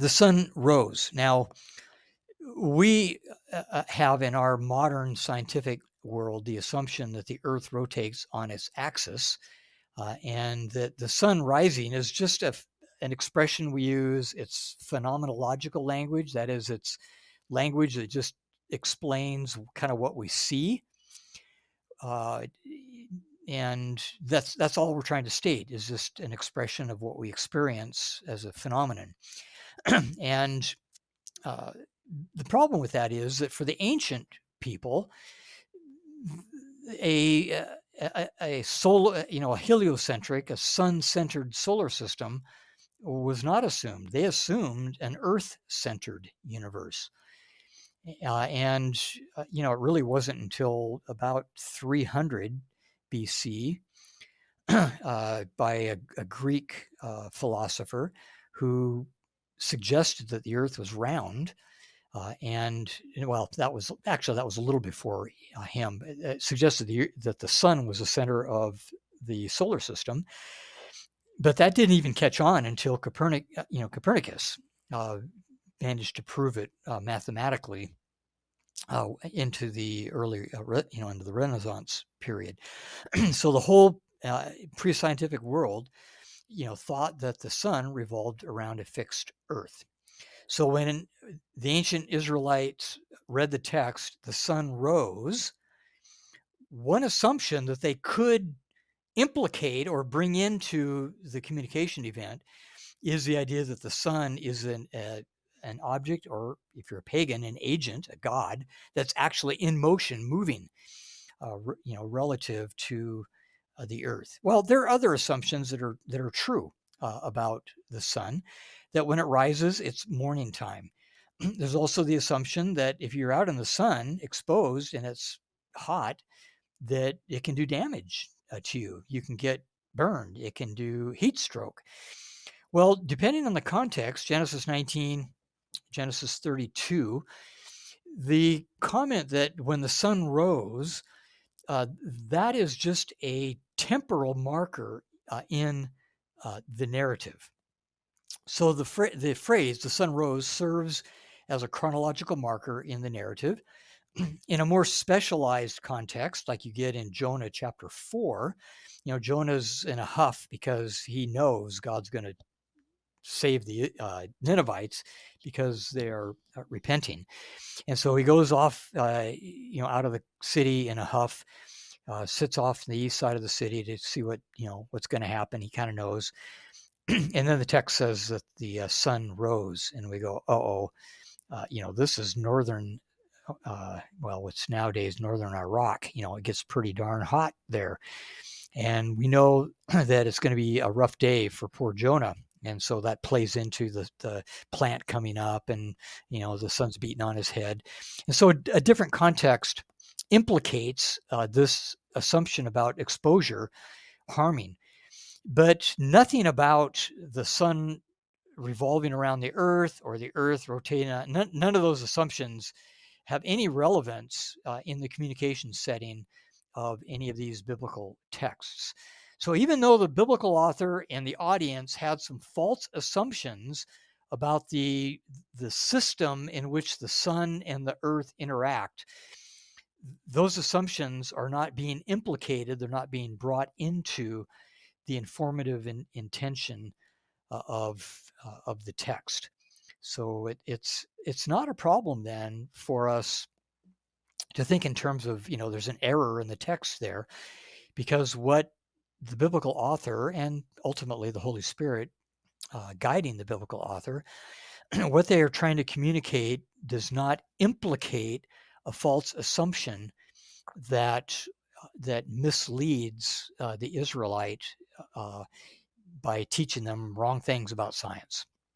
the sun rose. Now, we have in our modern scientific world the assumption that the Earth rotates on its axis, and that the sun rising is just an expression we use. It's phenomenological language. That is, it's language that just explains kind of what we see. Uh, and that's all we're trying to state, is just an expression of what we experience as a phenomenon. And uh, the problem with that is that for the ancient people, a a solar, a heliocentric, a sun-centered solar system was not assumed. They assumed an Earth-centered universe, and it really wasn't until about 300 BC by a Greek philosopher who suggested that the Earth was round. And well, that was a little before him. It suggested that the sun was the center of the solar system, but that didn't even catch on until Copernicus uh, managed to prove it mathematically into the early, into the Renaissance period. So the whole pre-scientific world, thought that the sun revolved around a fixed Earth. So when the ancient Israelites read the text, the sun rose, one assumption that they could implicate or bring into the communication event is the idea that the sun is an object, or if you're a pagan, an agent, a god that's actually in motion, moving, relative to the earth. Well, there are other assumptions that are true about the sun, that when it rises, it's morning time. There's also the assumption that if you're out in the sun exposed and it's hot, that it can do damage to you. You can get burned. It can do heat stroke. Well, depending on the context, Genesis 19, Genesis 32, the comment that when the sun rose, that is just a temporal marker in the narrative. So the phrase, the sun rose, serves as a chronological marker in the narrative. In a more specialized context, like you get in Jonah chapter 4, Jonah's in a huff because he knows God's going to save the Ninevites because they are repenting. And so he goes off, out of the city in a huff, sits off in the east side of the city to see what's going to happen. He kind of knows. And then the text says that the sun rose, and we go, this is northern, what's nowadays northern Iraq. It gets pretty darn hot there. And we know that it's going to be a rough day for poor Jonah. And so that plays into the plant coming up, and, the sun's beating on his head. And so a different context implicates this assumption about exposure harming, but nothing about the sun revolving around the earth or the earth rotating. None of those assumptions have any relevance in the communication setting of any of these biblical texts. So even though the biblical author and the audience had some false assumptions about the system in which the sun and the earth interact, those assumptions are not being implicated. They're not being brought into the informative intention of the text. So it's not a problem then for us to think in terms of, there's an error in the text there, because what the biblical author, and ultimately the Holy Spirit guiding the biblical author, what they are trying to communicate does not implicate a false assumption that misleads the Israelite by teaching them wrong things about science.